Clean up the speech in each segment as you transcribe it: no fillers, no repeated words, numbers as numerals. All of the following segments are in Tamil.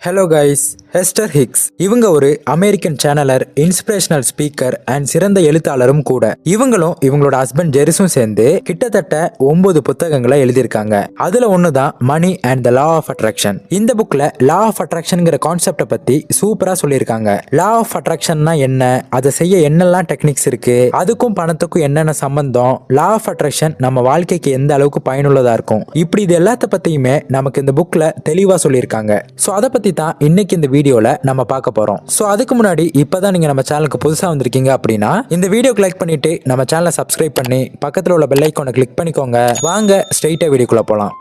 ஹலோ கைஸ், ஹெஸ்டர் ஹிக்ஸ் இவங்க ஒரு அமெரிக்கன் சேனலர், இன்ஸ்பிரேஷனல் ஸ்பீக்கர் அண்ட் சிறந்த எழுத்தாளரும் கூட. இவங்களும் இவங்களோட ஹஸ்பண்ட் ஜெரிஸும் சேர்ந்து கிட்டத்தட்ட 9 புத்தகங்களை எழுதியிருக்காங்க. அதுல ஒண்ணுதான் money and the law of attraction. இந்த புக்ல லா ஆஃப் அட்ராக்ஷன்ங்கிற கான்செப்டை பத்தி சூப்பரா சொல்லியிருக்காங்க. லா ஆஃப் அட்ராக்ஷன்னா என்ன, அதை செய்ய என்னெல்லாம் டெக்னிக்ஸ் இருக்கு, அதுக்கும் பணத்துக்கும் என்னென்ன சம்பந்தம், லா ஆஃப் அட்ராக்ஷன் நம்ம வாழ்க்கைக்கு எந்த அளவுக்கு பயனுள்ளதா இருக்கும், இப்படி இது எல்லாத்த பத்தியுமே நமக்கு இந்த புக்ல தெளிவா சொல்லியிருக்காங்க. சோ அதை பத்தி தான் இன்னைக்கு இந்த வீடியோல நம்ம பார்க்க போறோம். சோ அதுக்கு முன்னாடி இப்பதான் நீங்க நம்ம சேனலுக்கு புதுசா வந்திருக்கீங்க அப்படின்னா இந்த வீடியோக்கு லைக் பண்ணிட்டு நம்ம சேனலை சப்ஸ்கிரைப் பண்ணி பக்கத்துல உள்ள பெல் ஐகானை கிளிக் பண்ணிக்கோங்க. வாங்க ஸ்ட்ரைட்டா வீடியோக்குள்ள போலாம்.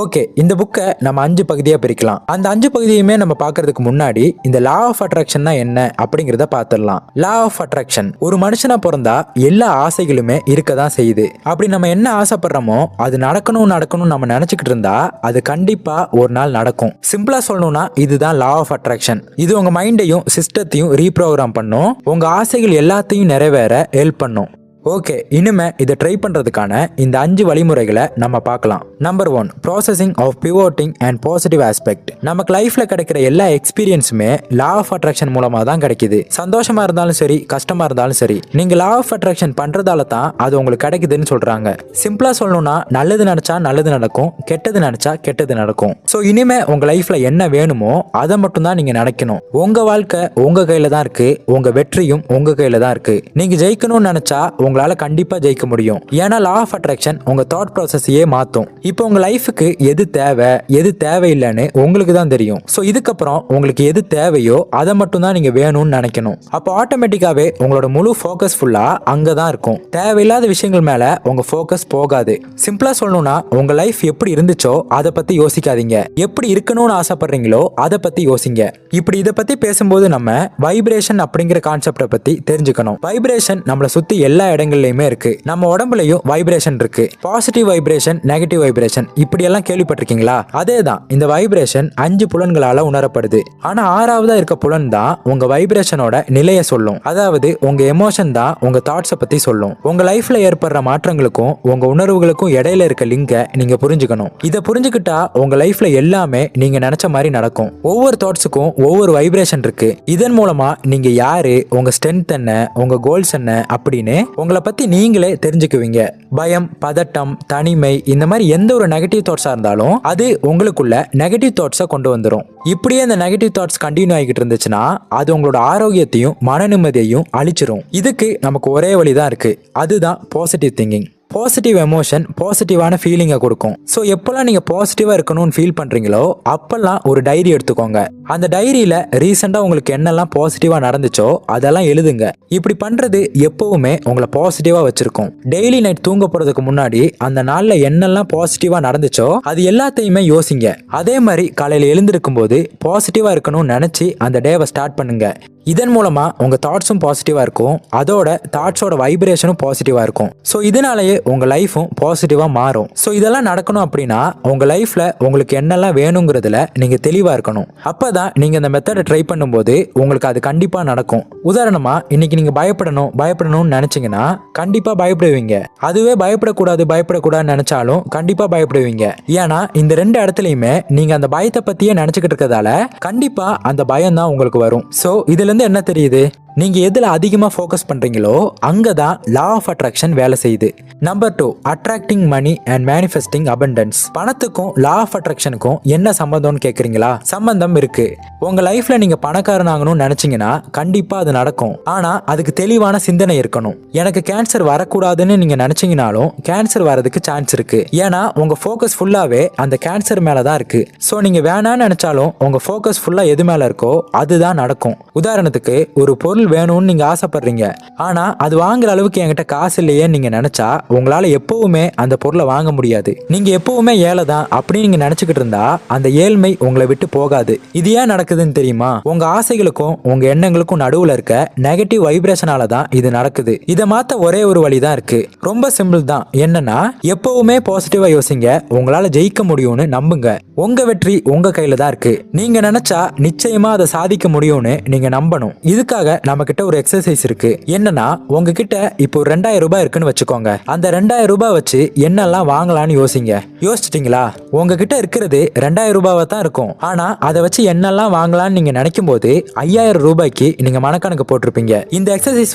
ஓகே, இந்த புக்கை நம்ம 5 பகுதியாக பிரிக்கலாம். அந்த 5 பகுதியுமே நம்ம பார்க்கறதுக்கு முன்னாடி இந்த லா ஆஃப் அட்ராக்ஷன்னா என்ன அப்படிங்கிறத பார்த்துடலாம். லா ஆஃப் அட்ராக்ஷன், ஒரு மனுஷனா பிறந்தா எல்லா ஆசைகளுமே இருக்க தான் செய்யுது. அப்படி நம்ம என்ன ஆசைப்படுறோமோ அது நடக்கணும் நம்ம நினைச்சுக்கிட்டு இருந்தா அது கண்டிப்பா ஒரு நாள் நடக்கும். சிம்பிளா சொல்லணும்னா இதுதான் லா ஆஃப் அட்ராக்ஷன். இது உங்க மைண்டையும் சிஸ்டத்தையும் ரீப்ரோகிராம் பண்ணும், உங்க ஆசைகள் எல்லாத்தையும் நிறைவேற ஹெல்ப் பண்ணும். ஓகே, இனிமே இதை ட்ரை பண்றதுக்கான இந்த 5 வழிமுறைகளை நம்ம பார்க்கலாம். Number 1, processing of pivoting and positive aspect. நமக்கு லைஃப்ல கிடைக்கிற எல்லா எக்ஸ்பீரியன்ஸுமே லா ஆஃப் அட்ராக்ஷன் மூலமா தான் கிடைக்குது. சந்தோஷமா இருந்தாலும் சரி, கஷ்டமா இருந்தாலும் சரி, நீங்க லா ஆஃப் அட்ராக்ஷன் பண்றதால தான் அது உங்களுக்கு கிடைக்குதுன்னு சொல்றாங்க. சிம்பிளா சொல்லணும்னா நல்லது நினைச்சா நல்லது நடக்கும், கெட்டது நினைச்சா கெட்டது நடக்கும். ஸோ இனிமே உங்க லைஃப்ல என்ன வேணுமோ அதை மட்டும் தான் நீங்க நினைக்கணும். உங்க வாழ்க்கை உங்க கையில தான் இருக்கு, உங்க வெற்றியும் உங்க கையில தான் இருக்கு. நீங்க ஜெயிக்கணும்னு நினைச்சா உங்களால கண்டிப்பா ஜெயிக்க முடியும். ஏன்னா லா ஆஃப் அட்ராக்ஷன் உங்க தாட் ப்ராசஸையே மாத்தும். இப்போ உங்க லைஃபுக்கு எது தேவை எது தேவையில்லைன்னு உங்களுக்கு தான் தெரியும். ஸோ இதுக்கப்புறம் உங்களுக்கு எது தேவையோ அதை மட்டும் தான் நீங்க வேணும்னு நினைக்கணும். அப்போ ஆட்டோமேட்டிக்காவே உங்களோட முழு ஃபோக்கஸ் ஃபுல்லா அங்கதான் இருக்கும். தேவையில்லாத விஷயங்கள் மேல உங்க ஃபோக்கஸ் போகாது. சிம்பிளா சொல்லணும்னா உங்க லைஃப் எப்படி இருந்துச்சோ அதை பத்தி யோசிக்காதீங்க, எப்படி இருக்கணும்னு ஆசைப்படுறீங்களோ அதை பத்தி யோசிங்க. இப்படி இதை பத்தி பேசும்போது நம்ம வைப்ரேஷன் அப்படிங்கிற கான்செப்டை பத்தி தெரிஞ்சுக்கணும். வைப்ரேஷன் நம்மளை சுத்தி எல்லா இடங்கள்லயுமே இருக்கு. நம்ம உடம்புலயும் வைப்ரேஷன் இருக்கு. பாசிட்டிவ் வைப்ரேஷன், நெகட்டிவ் வைப்ரேஷன், இப்படி எல்லாம் கேள்விப்பட்டிருக்கீங்களா? அதேதான், இந்த வைப்ரேஷன் 5 புலன்களால உணரப்படுது. ஆனா 6வதா இருக்க புலன் தான் உங்க வைப்ரேஷனோட நிலையை சொல்லும். அதாவது உங்க எமோஷன் தான் உங்க தாட்ஸை பத்தி சொல்லும். உங்க லைஃப்ல ஏற்படுற மாற்றங்களுக்கும் உங்க உணர்வுகளுக்கும் இடையில இருக்க லிங்க நீங்க புரிஞ்சுக்கணும். இதை புரிஞ்சுக்கிட்டா உங்க லைஃப்ல எல்லாமே நீங்க நினைச்ச மாதிரி நடக்கும். ஒவ்வொரு தாட்ஸுக்கும் ஒவ்வொரு வைப்ரேஷன் இருக்கு. இதன் மூலமா நீங்க யாரு, உங்க ஸ்ட்ரென்த் என்ன, உங்க கோல்ஸ் என்ன அப்படின்னு உங்களை பத்தி நீங்களே தெரிஞ்சுக்குவீங்க. பயம், பதட்டம், தனிமை, இந்த மாதிரி எந்த ஒரு நெகட்டிவ் தாட்ஸா இருந்தாலும் அது உங்களுக்குள்ள நெகட்டிவ் தாட்ஸை கொண்டு வந்துடும். இப்படியே அந்த நெகட்டிவ் தாட்ஸ் கண்டினியூ ஆகிட்டு இருந்துச்சுன்னா அது உங்களோட ஆரோக்கியத்தையும் மன நிம்மதியையும் அழிச்சிரும். இதுக்கு நமக்கு ஒரே வழிதான் இருக்கு, அதுதான் பாசிட்டிவ் திங்கிங். பாசிட்டிவ் எமோஷன் பாசிட்டிவான ஃபீலிங்கை கொடுக்கும். ஸோ எப்பெல்லாம் நீங்கள் பாசிட்டிவாக இருக்கணும்னு ஃபீல் பண்ணுறீங்களோ அப்பெல்லாம் ஒரு டைரி எடுத்துக்கோங்க. அந்த டைரியில் ரீசெண்டாக உங்களுக்கு என்னெல்லாம் பாசிட்டிவாக நடந்துச்சோ அதெல்லாம் எழுதுங்க. இப்படி பண்ணுறது எப்பவுமே உங்களை பாசிட்டிவாக வச்சுருக்கும். டெய்லி நைட் தூங்க போகிறதுக்கு முன்னாடி அந்த நாளில் என்னெல்லாம் பாசிட்டிவாக நடந்துச்சோ அது எல்லாத்தையுமே யோசிங்க. அதே மாதிரி காலையில் எழுந்திருக்கும் போது பாசிட்டிவாக இருக்கணும்னு நினச்சி அந்த டேவை ஸ்டார்ட் பண்ணுங்க. இதன் மூலமா உங்க தாட்ஸும் பாசிட்டிவா இருக்கும், அதோட தாட்ஸோட வைப்ரேஷனும் பாசிட்டிவா இருக்கும். ஸோ இதனாலேயே உங்க லைஃபும் பாசிட்டிவா மாறும். ஸோ இதெல்லாம் நடக்கணும் அப்படின்னா உங்க லைஃப்ல உங்களுக்கு என்னெல்லாம் வேணுங்கிறதுல நீங்க தெளிவா இருக்கணும். அப்பதான் நீங்க இந்த மெத்தடை ட்ரை பண்ணும்போது உங்களுக்கு அது கண்டிப்பா நடக்கும். உதாரணமா இன்னைக்கு நீங்க பயப்படணும்னு நினைச்சீங்கன்னா கண்டிப்பா பயப்படுவீங்க. அதுவே பயப்படக்கூடாதுன்னு நினைச்சாலும் கண்டிப்பா பயப்படுவீங்க. ஏன்னா இந்த 2 இடத்துலயுமே நீங்க அந்த பயத்தை பத்தியே நினைச்சுக்கிட்டு இருக்கிறதால கண்டிப்பா அந்த பயம் தான் உங்களுக்கு வரும். ஸோ இதுல என்ன தெரியுது, நீங்க எதுல அதிகமா ஃபோக்கஸ் பண்றீங்களோ அங்கதான் லா ஆஃப் அட்ராக்ஷன் வேலை செய்யுது. Number 2, attracting money and manifesting abundance. பணத்துக்கும் லா ஆஃப் அட்ராக்ஷனுக்கும் என்ன சம்பந்தம்னு கேக்குறீங்களா? சம்பந்தம் இருக்கு. உங்க லைஃப்ல நீங்க பணக்காரனாகணும்னு நினைச்சீங்கன்னா கண்டிப்பா அது நடக்கும். ஆனா அதுக்கு தெளிவான சிந்தனை இருக்கணும். எனக்கு கேன்சர் வரக்கூடாதுன்னு நீங்க நினைச்சீங்கனாலும் கேன்சர் வரதுக்கு சான்ஸ் இருக்கு. ஏன்னா உங்க ஃபோக்கஸ் ஃபுல்லாவே அந்த கேன்சர் மேலதான் இருக்கு. சோ நீங்க வேணான்னு நினைச்சாலும் உங்க ஃபோக்கஸ் ஃபுல்லா எது மேல இருக்கோ அதுதான் நடக்கும். உதாரணத்துக்கு ஒரு பொருள் வேணும்னு நீங்க ஆசைப்படுறீங்க, ஆனா அது வாங்குற அளவுக்கு என்கிட்ட காசு இல்லையே நீங்க நினைச்சா உங்களால எப்பவுமே அந்த பொருளை வாங்க முடியாது. நீங்க எப்பவுமே ஏழை தான் அப்படின்னு நீங்க நினைச்சுக்கிட்டு இருந்தா அந்த ஏழ்மை உங்களை விட்டு போகாது. இது ஏன் நடக்குதுன்னு தெரியுமா? உங்க ஆசைகளுக்கும் உங்க எண்ணங்களுக்கும் நடுவுல இருக்க நெகட்டிவ் வைப்ரேஷனால தான் இது நடக்குது. இதை மாத்த ஒரே ஒரு வழிதான் இருக்கு, ரொம்ப சிம்பிள் தான். என்னன்னா எப்பவுமே பாசிட்டிவா யோசிங்க, உங்களால ஜெயிக்க முடியும்னு நம்புங்க. உங்க வெற்றி உங்க கையில தான் இருக்கு. நீங்க நினைச்சா நிச்சயமா அதை சாதிக்க முடியும்னு நீங்க நம்பணும். இதுக்காக நம்ம கிட்ட ஒரு எக்ஸசைஸ் இருக்கு. என்னன்னா உங்ககிட்ட இப்போ 2000 ரூபாய் இருக்குன்னு வச்சுக்கோங்க. அந்த 2000 ரூபாய் வச்சு என்னெல்லாம் வாங்கலாம்னு யோசிங்க. யோசிச்சிட்டீங்களா? உங்ககிட்ட இருக்கிறது 2000 ரூபாவா தான் இருக்கும். ஆனா அதை வச்சு என்னெல்லாம் வாங்கலாம்னு நீங்க நினைக்கும் போது 5000 ரூபாய்க்கு நீங்க மனக்கணக்கு போட்டிருப்பீங்க. இந்த எக்ஸசைஸ்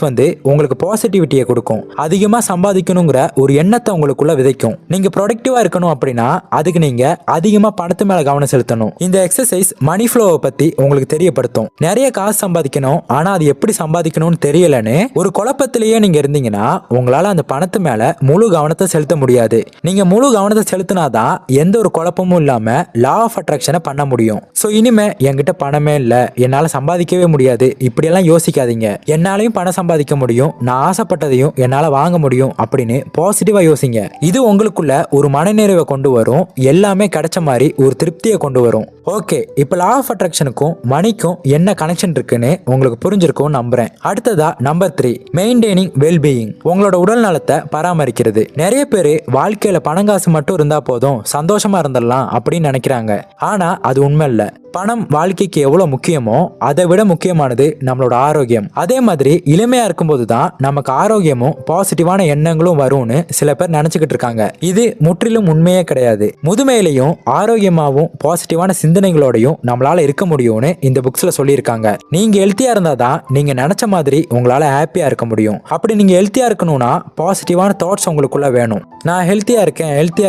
உங்களுக்கு பாசிட்டிவிட்டியை கொடுக்கும். அதிகமா சம்பாதிக்கணுங்கிற ஒரு எண்ணத்தை உங்களுக்குள்ள விதைக்கும். நீங்க ப்ரொடக்டிவா இருக்கணும் அப்படின்னா அதுக்கு நீங்க அதிகமா பணத்து மேல கவனம் செலுத்தணும். இந்த எக்ஸசைஸ் மணி ஃப்ளோவை பத்தி உங்களுக்கு தெரியப்படுத்தும். நிறைய காசு சம்பாதிக்கணும், ஆனா அது எப்படி சம்பாதிக்கணும்னு தெரியலன்னு ஒரு குழப்பத்திலேயே நீங்க இருந்தீங்கன்னா உங்களால அந்த பணத்து மேல முழு கவனத்தை செலுத்த முடியாது. நீங்க முழு கவனத்தை செலுத்தினாதான் எந்த ஒரு குழப்பமும் இல்லாம லா ஆஃப் அட்ராக்ஷனை பண்ண முடியும். சோ இனிமே என்கிட்ட பணமே இல்ல, என்னால சம்பாதிக்கவே முடியாது, இப்படி எல்லாம் யோசிக்காதீங்க. என்னாலையும் பணம் சம்பாதிக்க முடியும், நான் ஆசைப்பட்டதையும் என்னால வாங்க முடியும் அப்படின்னு பாசிட்டிவா யோசிங்க. இது உங்களுக்குள்ள ஒரு மனநிறைவை கொண்டு வரும். எல்லாமே கிடைச்ச மாதிரி ஒரு திருப்தியை கொண்டு வரும். ஓகே, இப்ப லா ஆஃப் அட்ராக்ஷனுக்கும் மணிக்கும் என்ன கனெக்ஷன் இருக்குன்னு உங்களுக்கு புரிஞ்சிருக்கும் நம்புறேன். அடுத்ததா நம்பர் 3, மெயின்டைனிங் வெல்பீயிங். உங்களோட உடல் நலத்தை பராமரிக்கிறது. நிறைய பேரு வாழ்க்கையில பணங்காசு மட்டும் இருந்தா போதும், சந்தோஷமா இருந்துடலாம் அப்படின்னு நினைக்கிறாங்க. ஆனா அது உண்மை இல்ல. பணம் வாழ்க்கைக்கு எவ்வளவு முக்கியமோ அதை விட முக்கியமானது நம்மளோட ஆரோக்கியம். அதே மாதிரி இளமையா இருக்கும்போது தான் நமக்கு ஆரோக்கியமும் பாசிட்டிவான எண்ணங்களும் வரும்னு சில பேர் நினைச்சுக்கிட்டு இருக்காங்க. இது முற்றிலும் உண்மையே கிடையாது. முதுமையிலையும் ஆரோக்கியமாவும் பாசிட்டிவான சிந்தனைகளோடையும் நம்மளால இருக்க முடியும்னு இந்த புக்ஸ்ல சொல்லியிருக்காங்க. நீங்க ஹெல்த்தியா இருந்தாதான் நீங்க நினைச்ச மாதிரி உங்களால ஹாப்பியா இருக்க முடியும். அப்படி நீங்க ஹெல்த்தியா இருக்கணும்னா பாசிட்டிவான தாட்ஸ் உங்களுக்குள்ள வேணும். நான் ஹெல்த்தியா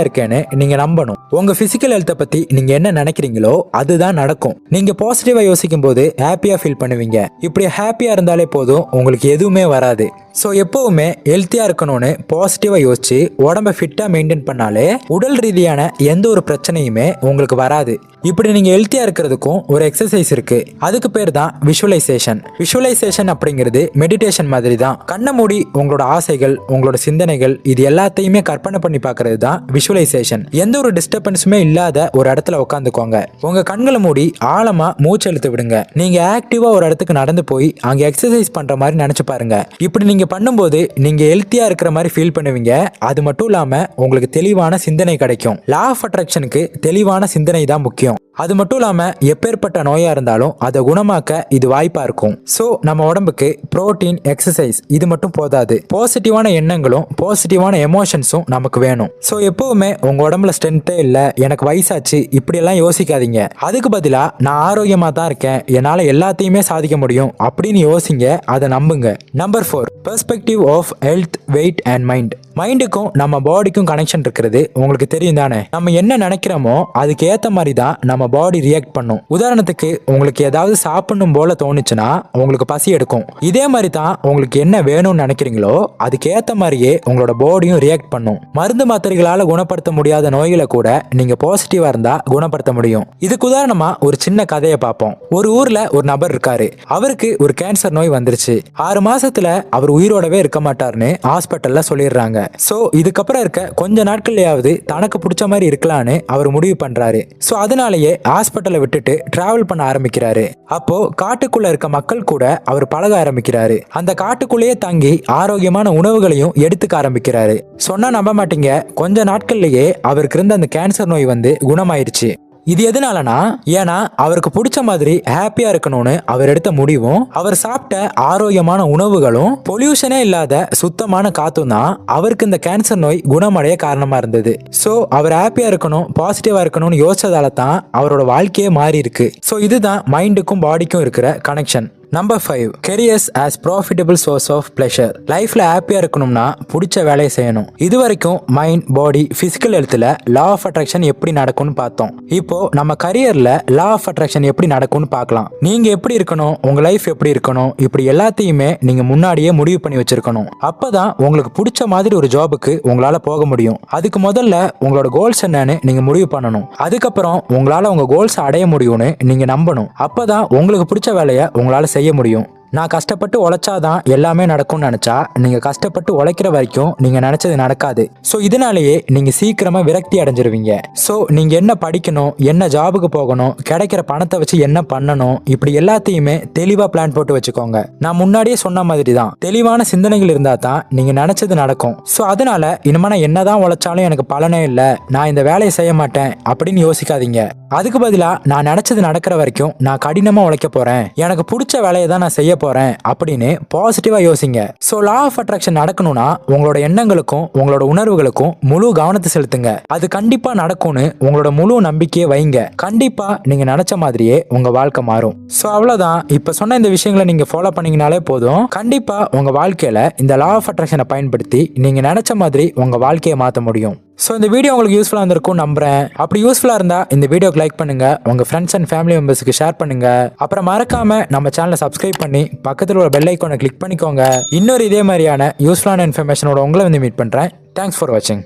இருக்கேன்னு நீங்க நம்பணும். உங்க பிசிக்கல் ஹெல்த்தை பத்தி நீங்க என்ன நினைக்கிறீங்களோ அதுதான் நடக்கும். நீங்க பாசிட்டிவா யோசிக்கும் போது ஹாப்பியா ஃபீல் பண்ணுவீங்க. இப்படி ஹாப்பியா இருந்தாலே போதும், உங்களுக்கு எதுவுமே வராது. ஸோ எப்பவுமே ஹெல்த்தியா இருக்கணும்னு பாசிட்டிவா யோசிச்சு உடம்ப ஃபிட்டா மெயின்டைன் பண்ணாலே உடல் ரீதியான எந்த ஒரு பிரச்சனையுமே உங்களுக்கு வராது. இப்படி நீங்க ஹெல்த்தியா இருக்கிறதுக்கும் ஒரு எக்ஸசைஸ் இருக்கு. அதுக்கு பேர் தான் விஷுவலைசேஷன். விஷுவலைசேஷன் அப்படிங்கிறது மெடிடேஷன் மாதிரி தான். கண்ணை மூடி உங்களோட ஆசைகள், உங்களோட சிந்தனைகள் இது எல்லாத்தையுமே கற்பனை பண்ணி பார்க்கறது தான் விஷுவலைசேஷன். எந்த ஒரு டிஸ்டர்பன்ஸுமே இல்லாத ஒரு இடத்துல உட்காந்துக்கோங்க. உங்க கண்களை மூடி ஆழமா மூச்சு இழுத்து விடுங்க. நீங்க ஆக்டிவா ஒரு இடத்துக்கு நடந்து போய் அங்க எக்ஸசைஸ் பண்ற மாதிரி நினைச்சு பாருங்க. இப்படி நீங்க பண்ணும்போது நீங்க ஹெல்த்தியா இருக்கிற மாதிரி ஃபீல் பண்ணுவீங்க. அது மட்டும் இல்லாம உங்களுக்கு தெளிவான சிந்தனை கிடைக்கும். லா ஆஃப் அட்ராக்ஷனுக்கு தெளிவான சிந்தனை தான் முக்கியம். அது மட்டும் இல்லாம எப்பேற்பட்ட நோயா இருந்தாலும் அதை குணமாக்க இது வாய்ப்பா இருக்கும். சோ நம்ம உடம்புக்கு புரோட்டீன், எக்ஸசைஸ் இது மட்டும் போதாது. பாசிட்டிவான எண்ணங்களும் பாசிட்டிவான எமோஷன்ஸும் நமக்கு வேணும். சோ எப்பவுமே உங்க உடம்புல ஸ்ட்ரென்த்தே இல்ல, எனக்கு வயசாச்சு இப்படி எல்லாம் யோசிக்காதீங்க. அதுக்கு பதிலா நான் ஆரோக்கியமா தான் இருக்கேன், என்னால எல்லாத்தையுமே சாதிக்க முடியும் அப்படின்னு யோசிங்க. அதை நம்புங்க. Number 4, perspective of health, weight and mind. மைண்டுக்கும் நம்ம பாடிக்கும் கனெக்ஷன் இருக்கிறது உங்களுக்கு தெரியும் தானே. நம்ம என்ன நினைக்கிறோமோ அதுக்கு ஏத்த மாதிரி தான் நம்ம பாடி ரியாக்ட் பண்ணும். உதாரணத்துக்கு உங்களுக்கு ஏதாவது சாப்பிடணும் போல தோணுச்சுன்னா உங்களுக்கு பசி எடுக்கும். இதே மாதிரி தான் உங்களுக்கு என்ன வேணும்னு நினைக்கிறீங்களோ அதுக்கு ஏத்த மாதிரியே உங்களோட பாடியும் ரியாக்ட் பண்ணும். மருந்து மாத்திரைகளால குணப்படுத்த முடியாத நோய்களை கூட நீங்க பாசிட்டிவா இருந்தா குணப்படுத்த முடியும். இதுக்கு உதாரணமா ஒரு சின்ன கதையை பார்ப்போம். ஒரு ஊர்ல ஒரு நபர் இருக்காரு. அவருக்கு ஒரு கேன்சர் நோய் வந்துருச்சு. 6 மாசத்துல அவர் உயிரோடவே இருக்க மாட்டார்னு ஹாஸ்பிட்டல்ல சொல்லிடுறாங்க. சோ இதுக்கப்புறம் இருக்க கொஞ்ச நாட்கள்லயாவது தனக்கு பிடிச்ச மாதிரி இருக்கலான்னு அவர் முடிவு பண்றாரு. சோ அதனாலேயே ஹாஸ்பிட்டலை விட்டுட்டு டிராவல் பண்ண ஆரம்பிக்கிறாரு. அப்போ காட்டுக்குள்ள இருக்க மக்கள் கூட அவர் பழக ஆரம்பிக்கிறாரு. அந்த காட்டுக்குள்ளேயே தங்கி ஆரோக்கியமான உணவுகளையும் எடுத்துக்க ஆரம்பிக்கிறாரு. சொன்னா நம்ப மாட்டீங்க, கொஞ்ச நாட்கள்லயே அவருக்கு இருந்த அந்த கேன்சர் நோய் குணமாயிருச்சு. இது எதனாலனா, ஏன்னா அவருக்கு பிடிச்ச மாதிரி ஹாப்பியா இருக்கணும்னு அவர் எடுத்த முடிவும், அவர் சாப்பிட்ட ஆரோக்கியமான உணவுகளும், பொல்யூஷனே இல்லாத சுத்தமான காத்தும் தான் அவருக்கு இந்த கேன்சர் நோய் குணமடைய காரணமா இருந்தது. சோ அவர் ஹாப்பியா இருக்கணும், பாசிட்டிவா இருக்கணும்னு யோசிச்சதால தான் அவரோட வாழ்க்கையே மாறி இருக்கு. சோ இதுதான் மைண்டுக்கும் பாடிக்கும் இருக்கிற connection. Number 5, careers as profitable source of pleasure. லைஃப்ல ஹாப்பியா இருக்கணும்னா பிடிச்ச வேலையை செய்யணும். இது வரைக்கும் மைண்ட், பாடி, பிசிக்கல் ஹெல்த்ல லா ஆஃப் அட்ராக்ஷன் எப்படி நடக்கும்னு பார்த்தோம். இப்போ நம்ம கரியர்ல லா ஆஃப் அட்ராக்ஷன் எப்படி நடக்கும்னு பார்க்கலாம். நீங்க எப்படி இருக்கணும், உங்க லைஃப் எப்படி இருக்கணும், இப்படி எல்லாத்தையுமே நீங்க முன்னாடியே முடிவு பண்ணி வச்சிருக்கணும். அப்பதான் உங்களுக்கு பிடிச்ச மாதிரி ஒரு ஜாபுக்கு உங்களால போக முடியும். அதுக்கு முதல்ல உங்களோட கோல்ஸ் என்னன்னு நீங்க முடிவு பண்ணணும். அதுக்கப்புறம் உங்களால உங்க கோல்ஸ் அடைய முடியும்னு நீங்க நம்பணும். அப்பதான் உங்களுக்கு பிடிச்ச வேலையை உங்களால செய்ய முடியும். நான் கஷ்டப்பட்டு உழைச்சாதான் எல்லாமே நடக்கும்னு நினைச்சா நீங்க கஷ்டப்பட்டு உழைக்கிற வரைக்கும் நீங்க நினைச்சது நடக்காது. சோ இதனாலேயே நீங்க சீக்கிரமா விரக்தி அடைஞ்சிருவீங்க. சோ நீங்க என்ன படிக்கணும், என்ன ஜாபுக்கு போகணும், கிடைக்கிற பணத்தை வச்சு என்ன பண்ணணும், இப்படி எல்லாத்தையுமே தெளிவா பிளான் போட்டு வச்சுக்கோங்க. நான் முன்னாடியே சொன்ன மாதிரி தான், தெளிவான சிந்தனைகள் இருந்தா தான் நீங்க நினைச்சது நடக்கும். சோ அதனால இனிமே நான் என்னதான் உழைச்சாலும் எனக்கு பலனே இல்ல, நான் இந்த வேலையை செய்ய மாட்டேன் அப்படின்னு யோசிக்காதீங்க. அதுக்கு பதிலா நான் நினைச்சது நடக்கிற வரைக்கும் நான் கடினமா உழைக்க போறேன், எனக்கு பிடிச்ச வேலையை தான் நான் செய்ய போறேன் அப்படின்னு பாசிட்டிவா யோசிங்க. ஸோ லா ஆஃப் அட்ராக்ஷன் நடக்கணும்னா உங்களோட எண்ணங்களுக்கும் உங்களோட உணர்வுகளுக்கும் முழு கவனத்தை செலுத்துங்க. அது கண்டிப்பா நடக்கும்னு உங்களோட முழு நம்பிக்கையை வைங்க. கண்டிப்பா நீங்க நினைச்ச மாதிரியே உங்க வாழ்க்கை மாறும். ஸோ அவ்வளவுதான். இப்ப சொன்ன இந்த விஷயங்களை நீங்க ஃபாலோ பண்ணீங்கனாலே போதும். கண்டிப்பா உங்க வாழ்க்கையில இந்த லா ஆஃப் அட்ராக்ஷனை பயன்படுத்தி நீங்க நினைச்ச மாதிரி உங்க வாழ்க்கையை மாற்ற முடியும். ஸோ இந்த வீடியோ உங்களுக்கு யூஸ்ஃபுல்லாக இருந்திருக்கும் நம்புறேன். அப்படி யூஸ்ஃபுல்லாக இருந்தால் இந்த வீடியோக்கு லைக் பண்ணுங்க, உங்க ஃப்ரெண்ட்ஸ் அண்ட் ஃபேமிலி மெம்பர்ஸ்க்கு ஷேர் பண்ணுங்க. அப்புறம் மறக்காம நம்ம சேனலை சப்ஸ்கிரைப் பண்ணி பக்கத்தில் ஒரு பெல் ஐக்கானை கிளிக் பண்ணிக்கோங்க. இன்னொரு இதே மாதிரியான யூஸ்ஃபுல்லான இன்ஃபர்மேஷனோட உங்களை வந்து மீட் பண்றேன். தேங்க்ஸ் ஃபார் வாட்சிங்.